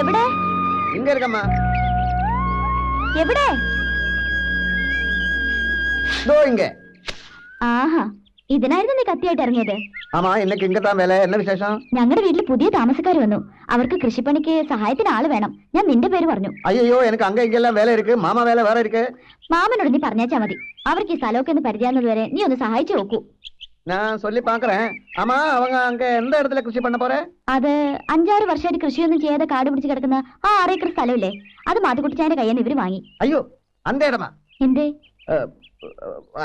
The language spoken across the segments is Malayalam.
എവിടെ? ഇങ്ങ இருக்கம்மா. എവിടെ? ദോ ഇങ്ങ. ആഹാ, ഇതിനായിരുന്നു നീ കത്തിയായിട്ട് ഇറങ്ങിയത്? ആമാ, ഇന്നക്ക് ഇങ്ങ താൻ വേല. എന്നാ വിശേഷം? ഞങ്ങളുടെ വീട്ടിൽ പുതിയ താമസക്കാർ വന്നു. അവർക്ക് കൃഷിപ്പണിക്ക് സഹായത്തിന് ആള് വേണം. ഞാൻ നിന്റെ പേര് പറഞ്ഞു. അയ്യോ, എനിക്ക് അങ്ക ഇങ്ങെല്ലാം വേല ഇருக்கு. മാമ വേല വേറെ ഇருக்கு. മാമനോട് നീ പറഞ്ഞാച്ചാ മതി. അവർക്ക് ഈ സ്ഥലമൊക്കെ ഒന്ന് പരിചയാകുന്നത് വരെ നീ ഒന്ന് സഹായിച്ചു നോക്കൂ. ഞാൻ சொல்லி பாக்குறேன். ஆமா, அவங்க அங்க எந்த இடத்துல கൃഷി பண்ண போற? അത് 5-6 വർഷമായിട്ട് കൃഷിയൊന്നും ചെയ്യാതെ കാട് പിടിച്ച് കിടക്കുന്ന ആ 6 ഏക്കർ സ്ഥലമില്ലേ, അത് മാത്തുക്കുട്ടിച്ചാന്റെ കയ്യിൽ നിന്ന് ഇവര് വാങ്ങി. അയ്യോ, அந்த இடமா? എന്തേ?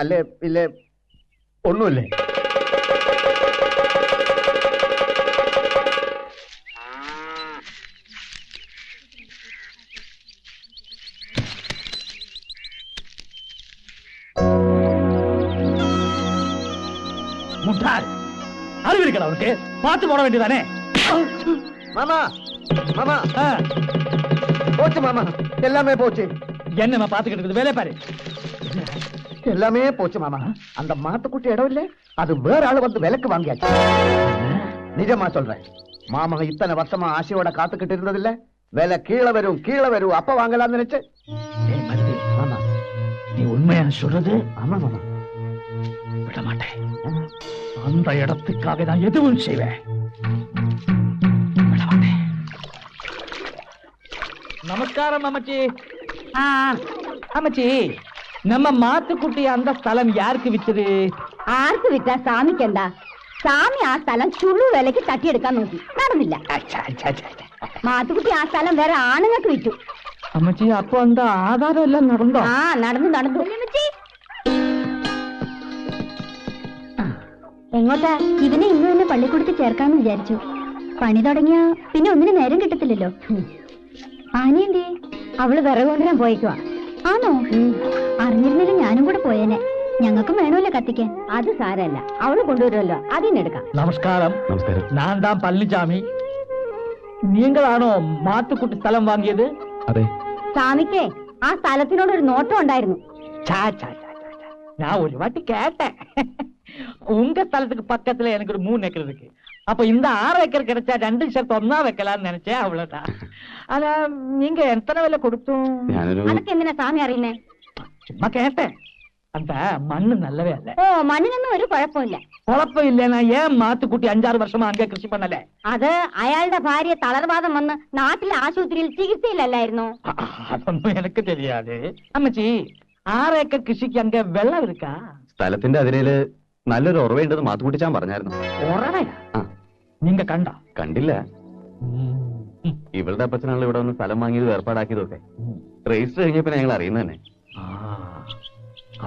അല്ലേ ഇല്ലേ, ഒന്നുമില്ലേ. முட்டாள், அறிவிருக்கா அவனுக்கு? பார்த்து போட வேண்டியதானே. மாமா மாமா, போச்சு மாமா, எல்லாமே போச்சு. என்னமா பாத்துக்கிட்டு இருக்குது? வேலை பாரு. எல்லாமே போச்சு மாமா. அந்த மாத்துக்குட்டி இடம் இல்ல, அது வேற ஆளு வந்து விலைக்கு வாங்கியாச்சு. நிஜமா சொல்றேன். மாமா இத்தனை வருஷமா ஆசையோட காத்துக்கிட்டு இருந்தது இல்ல, விலை கீழே வரும் கீழே வரும், அப்ப வாங்கலாம்னு நினைச்சு. மாமா, நீ உண்மையா சொல்றது? ஆமா மாமா, விட மாட்டேன். அந்த இடத்துக்காக நான் எதுவும் செய்வேன். விட மாட்டேன். நமஸ்காரம் அம்மச்சி. அம்மச்சி, நம்ம மாத்துக்குட்டி அந்த ஸ்தலம் யாருக்கு வித்தது? ആർക്ക് വിറ്റാ സാമിക്ക് എന്താ? സാമി ആ സ്ഥലം ചുള്ളു വിലക്ക് തട്ടിയെടുക്കാൻ നോക്കി, നടന്നില്ല. മാത്തുക്കുട്ടി ആ സ്ഥലം വേറെ ആണുങ്ങൾക്ക് വിറ്റു. അമ്മച്ചി, അപ്പൊ എന്താ ആധാരം എല്ലാം നടന്നോ? ആ, നടന്നു നടന്നു. എങ്ങോട്ടാ? ഇവനെ ഇന്ന് തന്നെ പള്ളിക്കൂടത്തിൽ ചേർക്കാന്ന് വിചാരിച്ചു. പണി തുടങ്ങിയ പിന്നെ ഒന്നിനും നേരം കിട്ടത്തില്ലല്ലോ. ആനയന്തേ? അവള് വിറക് കൊണ്ടുവരാൻ പോയിക്കുവാ. ആണോ? അറിഞ്ഞിരുന്നില്ല ഞാനും കൂടെ പോയേനെ. ഞങ്ങൾക്കും വേണമല്ലോ കത്തിക്കാൻ. അത് സാരല്ല, അവള് കൊണ്ടുവരുമല്ലോ, അതിനെടുക്കാം. നമസ്കാരം. നമസ്കാരം. நான் தான் பழனிசாமி. நீங்களாണോ മാത്തുക്കുട്ടി സ്ഥലം വാങ്ങിയത്? അതെ. സാമിക്കേ ആ സ്ഥലത്തിനോട് ഒരു നോട്ടം ഉണ്ടായിരുന്നു. நான் ஒரு வாட்டி கேட்டேன். உங்க ஸ்தலத்துக்கு பக்கத்துல எனக்கு ஒரு 3 ஏக்கர் இருக்கு. அப்ப இந்த 6 ஏக்கர் கிடைச்சா 2 சேர்த்து ஒன்னா வைக்கலாம்னு நினைச்சேன், அவ்வளவுதான். ஆனா நீங்க எத்தனை விலை கொடுத்தும்? അതൊക്കെ എന്തിനാ സാമി അറിയുന്നേ? சும்மா கேட்டேன். அந்த மண்ணு நல்லவே இல்ல. ഓ, മണ്ണിനൊന്നും ഒരു കുഴപ്പമില്ല. കുഴപ്പം ഇല്ലെന്നാ ഏൻ മാത്തുക്കുട്ടി 5-6 വർഷമാ അങ്ങേ കൃഷി பண்ணலே? അത് അയാളുടെ ഭാര്യ തളർവാദം വന്ന് നാട്ടിലെ ആശുപത്രിയിൽ ചികിത്സയിലല്ലായിരുന്നു. അതൊന്നും എനിക്ക് தெரியாது. അമ്മച്ചി, 6 ഏക്കർ കൃഷിക്ക് അങ്ങ് വെള്ളം இருக்கா? സ്ഥലത്തിന്റെ അതിരയില് നല്ലൊരു ഉറവയുണ്ടെന്ന് മാത്തുക്കുട്ടിച്ചാൻ പറഞ്ഞായിരുന്നു. ഉറവയാ? നിങ്ങ കണ്ടോ? കണ്ടില്ല. ഇവളുടെ അപ്പച്ചനാണല്ലോ ഇവിടെ വന്ന് സ്ഥലം വാങ്ങിയത് ഏർപ്പാടാക്കിയതൊക്കെ. രജിസ്റ്റർ കഴിഞ്ഞപ്പോ ഞങ്ങൾ അറിയുന്നത് തന്നെ.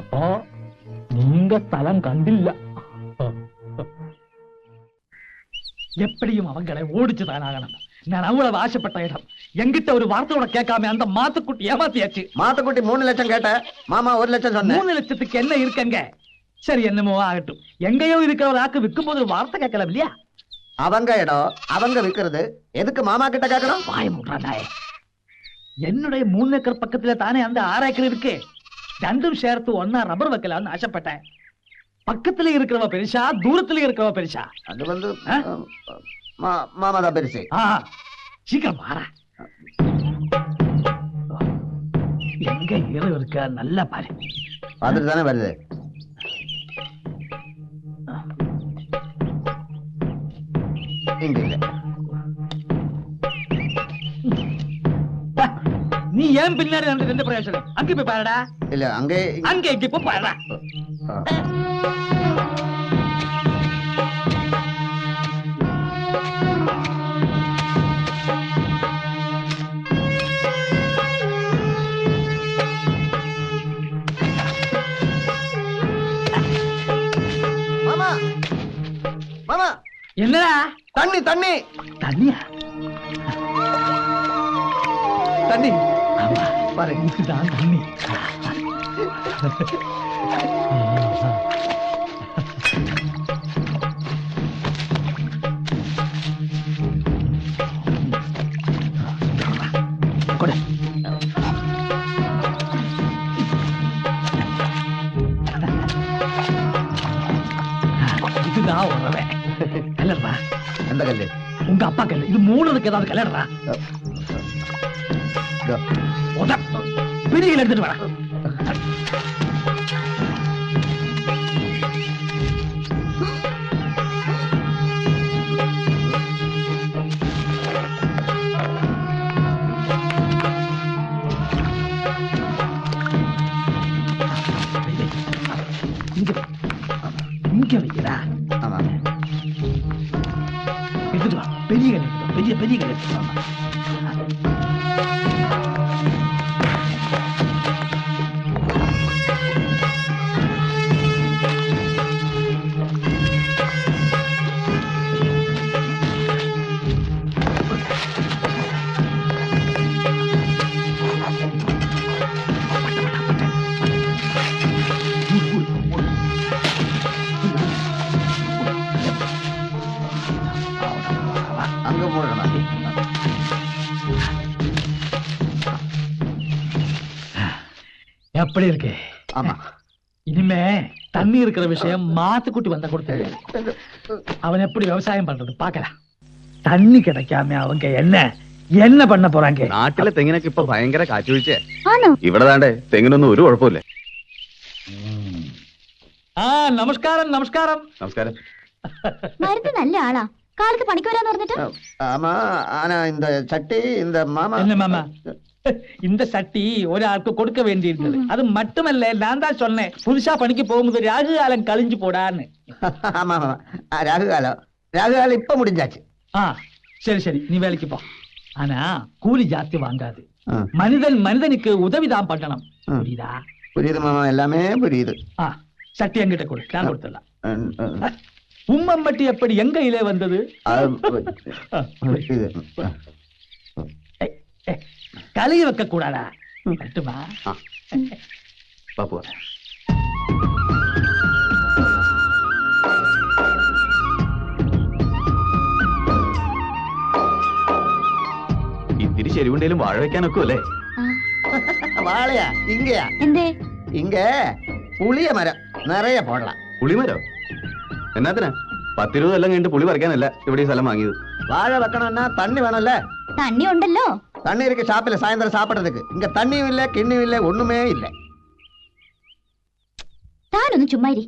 അപ്പോ நீங்க സ്ഥലം കണ്ടില്ല. எப்படியும் அவங்களை ஓடிச்சு தானாகணும். நான் அவ்வளவு ஆசைப்பட்ட இடம். எங்கிட்ட ஒரு வார்த்தையோட கேட்காம அந்த மாத்துக்குட்டி ஏமாத்தியாச்சு. மாத்துக்குட்டி 3 லட்சம் கேட்ட, மாமா 1 லட்சம் சொன்ன. 3 லட்சத்துக்கு என்ன இருக்கங்க? சரி, என்னமோ ஆகட்டும். எங்கேயோ இருக்கிற ஒரு ஆக்கு விற்கும் போது ஒரு வார்த்தை கேட்கலாம் இல்லையா? அவங்க இடம் அவங்க விக்கிறது, எதுக்கு மாமா கிட்ட கேட்கணும்? வாய முட்டானாயே. என்னுடைய 3 ஏக்கர் பக்கத்துல தானே அந்த 6 ஏக்கர் இருக்கு. 2ம் சேர்த்து ஒன்னா ரப்பர் வைக்கலாம்னு ஆசைப்பட்டேன். பக்கத்துல இருக்கிறவ பெருசா, தூரத்துல இருக்கிறவ பெருசா? அது வந்து மாமா தான் பெருசு. சீக்கிரம் மாற. எங்க இரவு இருக்க நல்லா பாரு. பார்த்துட்டு தானே வருது. இங்க இல்ல. நீ ஏன் பின்னாடி நடந்து எந்த பிரயோஜனம்? அங்க போய் பாருடா. இல்ல, அங்கே இங்க போய் பாருடா. மாமா மாமா, என்னடா? தண்ணி தண்ணி. தண்ணியா? தண்ணி. ஆமா, பாரு, இதுதான் தண்ணி. கொடு. இதுதான் உறவே. கல்லறா. எந்த கல்லு? உங்க அப்பா கல்லு. இது 3க்கு ஏதாவது கல்லறா. പിടികൾ എടുത്തിട്ട് വേണം. இங்க வைக்கிறா. ஆமா. எடுத்துட்டு வா. பெரிய கல் பெரிய பெரிய கல் எடுத்துட்டு வா. அங்க மூடணும். எப்படி இருக்கு? ஆமா. இனிமே தண்ணி இருக்கிற விஷயம் மாத்துக்குட்டி வந்தா கூட தெரியாது. அவன் எப்படி விவசாயம் பண்றது பாக்கலாம். தண்ணி கிடைக்காம அவங்க என்ன பண்ண പോறாங்க? നാട്ടിലെ തെങ്ങിനൊക്കെ ഇപ്പൊ ഭയങ്കര കാറ്റുവീഴ്ച. ആണോ? ഇവിടെ താണ്ടേ തെങ്ങിനൊന്നും ഒരു കുഴപ്പമില്ല. നമസ്കാരം നമസ്കാരം. നമസ്കാരം. മരുന്ന് നല്ല ആളാ. കാലത്ത് പണിക്ക് വരാന്ന് പറഞ്ഞിട്ട്. ஆமா. ஆனா இந்த சட்டி இந்த மாமா என்ன மாமா? இந்த சட்டி ஒராൾക്ക് கொடுக்க வேண்டியிருந்தது. அது மட்டுமல்ல, நான் தான் சொன்னேன் புதுசா பணிக்கு போகும்போது ராகு காலம் கழிஞ்சு போடான்னு. ஆமா ஆமா. ராகுகாலம் இப்ப முடிஞ்சாச்சு. சரி சரி, நீ வேலைக்கு போ. ஆனா கூலி ஜாஸ்தி வாங்காது. மனிதன் மனிதனுக்கு உதவிதான் பண்ணணும். புரியுதா? புரியுது மாமா, எல்லாமே புரியுது. சட்டி என்கிட்ட கொடு, நான் கொடுத்துடலாம். உம்மம்பட்டி எப்படி எங்க கையிலே வந்தது? கழுகி வைக்க கூடாதா? கட்டுமா? பாப்பு ഇത്തിരി ശരിവുണ്ടേലും വാഴ വെക്കാനൊക്കെ അല്ലേ? വാഴയാ? ഇങ്ങയാ? എന്തേ? ഇങ്ങ പുളിയ മരം നിറയെ പോടலாம். പുളിമരോ? എന്നാത്തിനാ? 10-20 കൊല്ലം കഴിഞ്ഞിട്ട് പുളി പറിക്കാനല്ല ഇവിടെ ഈ സ്ഥലം വാങ്ങിയത്. വാഴ വെക്കണമെന്നാ തണ്ണി വേണമല്ലേ? തണ്ണി ഉണ്ടല്ലോ. தண்ணி இருக்கு ஷாப்பில் சாயந்தரம் சாப்பிடுறதுக்கு. இங்க தண்ணியும் இல்ல கிண்ணியும் இல்ல ஒண்ணுமே இல்ல. താനൊന്ന് ചുമ്മാരി.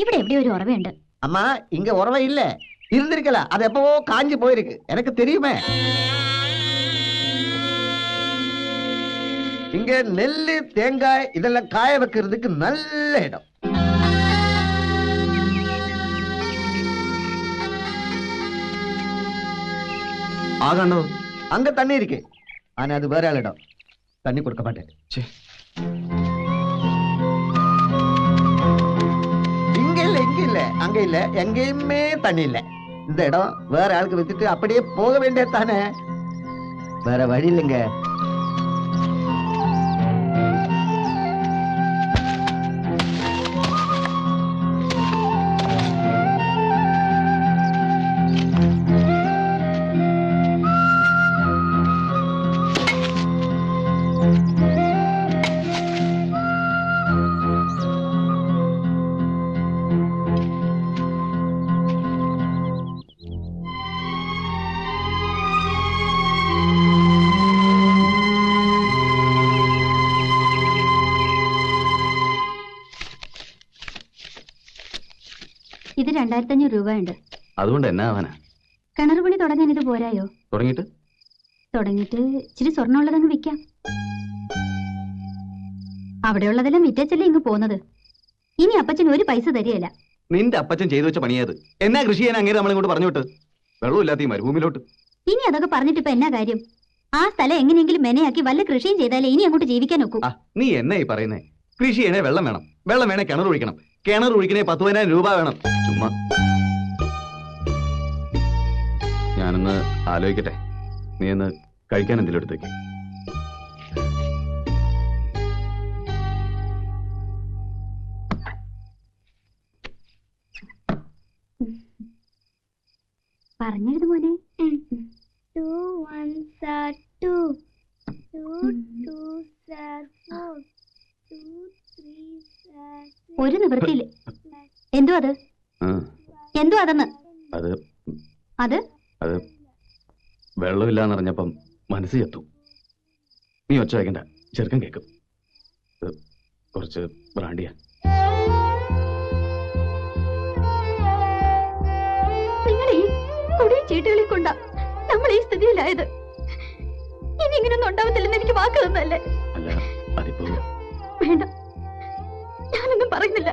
ഇവിടെ എവിടെ ഒരു ഉറവയുണ്ട്. அம்மா இங்க உறவை இல்ல. இருந்திருக்கல, அது எப்பவோ காஞ்சி போயிருக்கு. எனக்கு தெரியுமே. இங்க நெல்லு தேங்காய் இதெல்லாம் காய வைக்கிறதுக்கு நல்ல இடம். ஆகாண்டோ அங்க தண்ணி இருக்கு. ஆனா அது வேற இடம். தண்ணி கொடுக்க மாட்டேன். இங்க இல்ல அங்க இல்ல, எங்கேயுமே தண்ணி இல்ல. இந்த இடம் வேற ஆளுக்கு வித்துட்டு அப்படியே போக வேண்டியது தானே. வேற வழி இல்லைங்க. ഇത് 2500 രൂപയുണ്ട്. അതുകൊണ്ട് എന്നാ ആവാനാ? കിണർ പണി തുടങ്ങാൻ ഇത് പോരായോ? തുടങ്ങിയിട്ട് ഇച്ചിരി സ്വർണ്ണമുള്ളതങ്ങ് വിൽക്കാം. അവിടെയുള്ളതെല്ലാം വിറ്റച്ചല്ലേ ഇങ്ങ് പോന്നത്. ഇനി അപ്പച്ചൻ ഒരു പൈസ തരികയില്ല. നിന്റെ അപ്പച്ചൻ ചെയ്തു വെച്ച പണിയത്. എന്നാ കൃഷി ചെയ്യാൻ അങ്ങനെ നമ്മളിങ്ങോട്ട് പറഞ്ഞു വിട്ട്? വെള്ളമില്ലാത്ത ഈ മരുഭൂമിയിലോട്ട്. ഇനി അതൊക്കെ പറഞ്ഞിട്ട് ഇപ്പൊ എന്നാ കാര്യം? ആ സ്ഥലം എങ്ങനെയെങ്കിലും മെനയാക്കി വല്ല കൃഷിയും ചെയ്താലേ ഇനി അങ്ങോട്ട് ജീവിക്കാൻ ഒക്കൂ. നീ എന്നാ ഈ പറയുന്നേ? കൃഷി ചെയ്യണേ വെള്ളം വേണം, വെള്ളം വേണേ കിണർ ഒഴിക്കണം, കിണർ ഒഴിക്കണേ 10,000 രൂപ വേണം. ചുമ്മാ ഞാനൊന്ന് ആലോചിക്കട്ടെ. നീ ഒന്ന് കഴിക്കാൻ എന്തെങ്കിലും എടുത്തേക്ക്. പറഞ്ഞെഴുത് മോനെ. 2 1s are 2, 2 2s are 4, 2 3s are 6. ഒരു നിവൃത്തിയില്ല. എന്തോ അത്? എന്തോ അതെന്ന്? അത് വെള്ളമില്ലാന്നറിഞ്ഞപ്പം മനസ്സ് ചത്തു. നീ ഒച്ച വയ്ക്കണ്ട, ചെറുക്കൻ കേൾക്കും. കുറച്ച് ബ്രാണ്ടിയാ. നിങ്ങൾ ഈ കൊടിയ ചീട്ടുകളിൽ കൊണ്ടാ നമ്മൾ ഈ സ്ഥിതിയിലായത്. ഇനി ഇങ്ങനൊന്നും ഉണ്ടാവത്തില്ലെന്ന് എനിക്ക് വാക്ക് തന്നല്ലേ? അല്ല, അതിപ്പോ വേണ്ട, ഞാനൊന്നും പറയുന്നില്ല.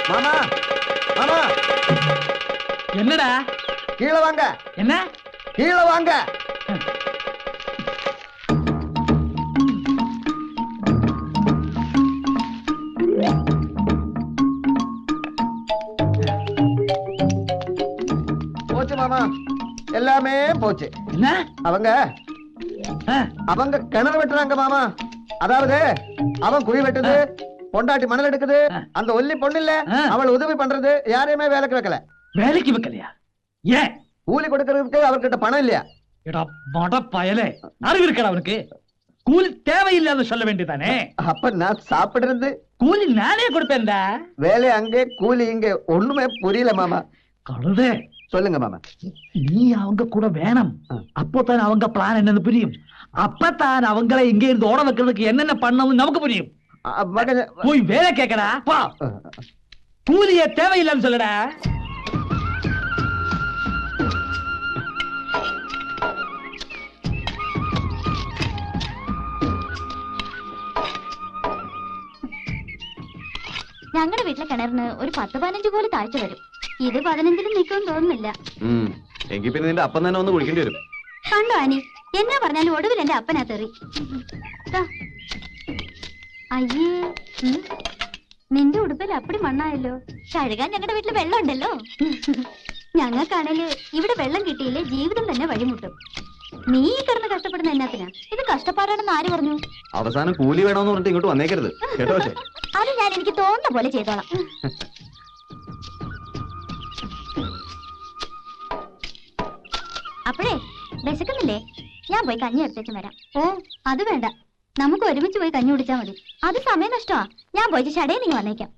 மாமா மாமா என்னடா? கீழே வாங்க. என்ன? கீழே வாங்க. போச்சு மாமா, எல்லாமே போச்சு. என்ன? அவங்க கிணறு வெட்டுறாங்க மாமா. அதாவது அவன் குழி வெட்டுது, பொண்டாட்டி மணல் எடுக்குது, அந்த ஒல்லி பொண்ணு இல்ல அவள் உதவி பண்றது, யாரையுமே வேலைக்கு வைக்கல. வேலைக்கு வைக்கலையா? ஏன்? கூலி கொடுக்கறதுக்கு அவர்கிட்ட பணம் இல்லையா? பயலே, அறிவு இருக்கா அவனுக்கு? கூலி தேவையில்லாத சொல்ல வேண்டியதானே. அப்ப நான் சாப்பிடுறது கூலி நானே கொடுப்பேன்டா. வேலை அங்கே கூலி இங்கே, ஒண்ணுமே புரியல மாமா. கழுதே, சொல்லுங்க மாமா. நீ அவங்க கூட வேணும். அப்போதான் அவங்க பிளான் என்னன்னு புரியும். அப்பதான் அவங்களை இங்க இருந்து ஓட வைக்கிறதுக்கு என்னென்ன பண்ணணும் நமக்கு புரியும். போய் வேலை கேட்கடா. கூலிய தேவையில்லைன்னு சொல்லடா. ഞങ്ങളുടെ വീട്ടിലെ കിണറിന് ഒരു 10-15 കോല് താഴ്ച വരും. ഇത് 15-ലും നിൽക്കുമെന്ന് തോന്നുന്നില്ല. എങ്കിൽ പിന്നെ നിന്റെ അപ്പം തന്നെ ഒന്ന് കുടിക്കേണ്ടി വരും. കണ്ടോ ആനി, എന്നാ പറഞ്ഞാലും ഒടുവിൽ എന്റെ അപ്പനാ തെറി. അയ്യേ, നിന്റെ ഉടുപ്പിൽ അപ്പടി മണ്ണായല്ലോ. കഴുകാൻ ഞങ്ങളുടെ വീട്ടിൽ വെള്ളം ഉണ്ടല്ലോ. ഞങ്ങൾക്കാണേല് ഇവിടെ വെള്ളം കിട്ടിയില്ലേ ജീവിതം തന്നെ വഴിമുട്ടും. നീ കിടന്ന് കഷ്ടപ്പെടുന്ന എന്നാത്തിനാ? ഇത് കഷ്ടപ്പാടാണെന്ന് ആര് പറഞ്ഞു? അവസാനം കൂലി വേണമെന്ന് പറഞ്ഞിട്ട് ഇങ്ങോട്ട് വന്നേക്കരുത് കേട്ടോ. അത് ഞാൻ എനിക്ക് തോന്നുന്ന പോലെ ചെയ്തോളാം. അപ്പോഴേ വിശക്കുന്നില്ലേ? ഞാൻ പോയി കഞ്ഞി എടുത്തേച്ച് വരാം. ഓ, അത് വേണ്ട, നമുക്ക് ഒരുമിച്ച് പോയി കഞ്ഞി കുടിച്ചാൽ മതി. അത് സമയം നഷ്ടമാ. ഞാൻ പോയിട്ട് ഷടയിൽ നിങ്ങൾ വന്നേക്കാം.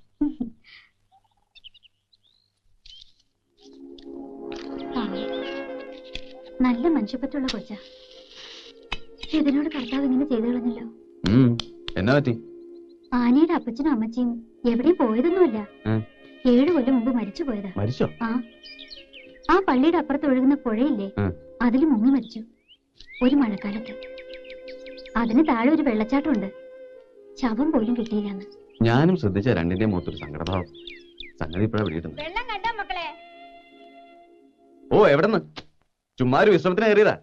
നല്ല മനുഷ്യപ്പറ്റുള്ള കൊച്ച. ഇതിനോട് കർത്താവ് ഇങ്ങനെ ചെയ്തു കളഞ്ഞല്ലോ. എന്നാ പറ്റി? ആനയുടെ അപ്പച്ചനും അമ്മച്ചിയും എവിടെയും പോയതൊന്നുമല്ല. 7 കൊല്ലം മുമ്പ് മരിച്ചു പോയതാ. ആ പള്ളിയുടെ അപ്പുറത്ത് ഒഴുകുന്ന പുഴയില്ലേ, അതിൽ മുങ്ങി മരിച്ചു ഒരു മഴക്കാലത്ത്. അതിന് താഴെ ഒരു വെള്ളച്ചാട്ടമുണ്ട്. ശവം പോലും കിട്ടിയില്ലെന്ന്. ഞാനും ശ്രദ്ധിച്ച രണ്ടിന്റെ മുഖത്തൊരു സങ്കടഭാവം. സംഗതി ഇപ്പഴാ പിടിയിട്ടുണ്ട്. ഓ, എവിടെന്ന്? ചുമ്മാ ഒരു വിശ്രമത്തിന് കയറിയതാ.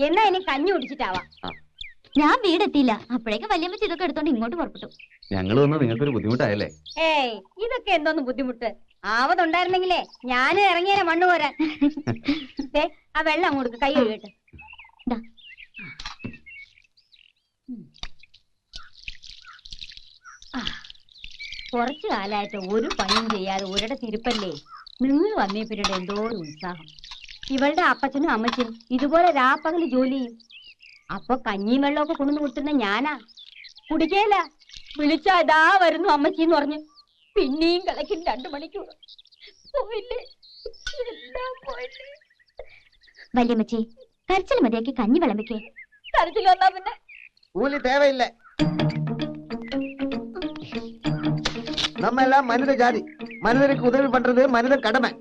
എന്നാ ഇനി കഞ്ഞി കുടിച്ചിട്ടാവാ. ഞാൻ വീടെത്തിയില്ല, അപ്പോഴേക്കും വല്യമ്മച്ചി ഇതൊക്കെ എടുത്തോണ്ട് ഇങ്ങോട്ട് പുറപ്പെട്ടു. ഞങ്ങൾ വന്ന് നിങ്ങൾക്കൊരു ബുദ്ധിമുട്ടായല്ലേ? ഏയ്, ഇതൊക്കെ എന്തോന്ന് ബുദ്ധിമുട്ട്. ആവതുണ്ടായിരുന്നെങ്കിലേ ഞാനും ഇറങ്ങിയ മണ്ണ് പോരാൻ. ആ വെള്ളം അങ്ങോട്ട് കൈ കഴുകട്ടെ. കുറച്ചു കാലമായിട്ട് ഒരു പണിയും ചെയ്യാതെ ഒരിടത്ത് തിരുപ്പല്ലേ. നിങ്ങൾ വന്നേ പിന്നീട് എന്തോ ഒരു ഉത്സാഹം. ഇവളുടെ അപ്പച്ചനും അമ്മച്ചനും ഇതുപോലെ രാപ്പകല് ജോലി ചെയ്യും. അപ്പൊ കഞ്ഞിയും വെള്ളമൊക്കെ കൊണ്ടുവന്ന് കൊടുത്തിരുന്ന ഞാനാ കുടിക്കേല. വിളിച്ചാ ഇതാ വരുന്നു അമ്മച്ചിന്ന് പറഞ്ഞു. പിന്നെയും കളക്കും 2 മണിക്കൂർ. പോയില്ലേ, എല്ലാം പോയില്ലേ. വല്യമ്മച്ചി, കരച്ചിൽ മതിയാക്കി കഞ്ഞി വിളമ്പിക്കേ. കരച്ചിൽ വന്നാ പിന്നെ கூலி தேவையில்லை. நம்ம எல்லாம் மனித ஜாதி. மனிதருக்கு உதவி பண்றது மனித கடமை.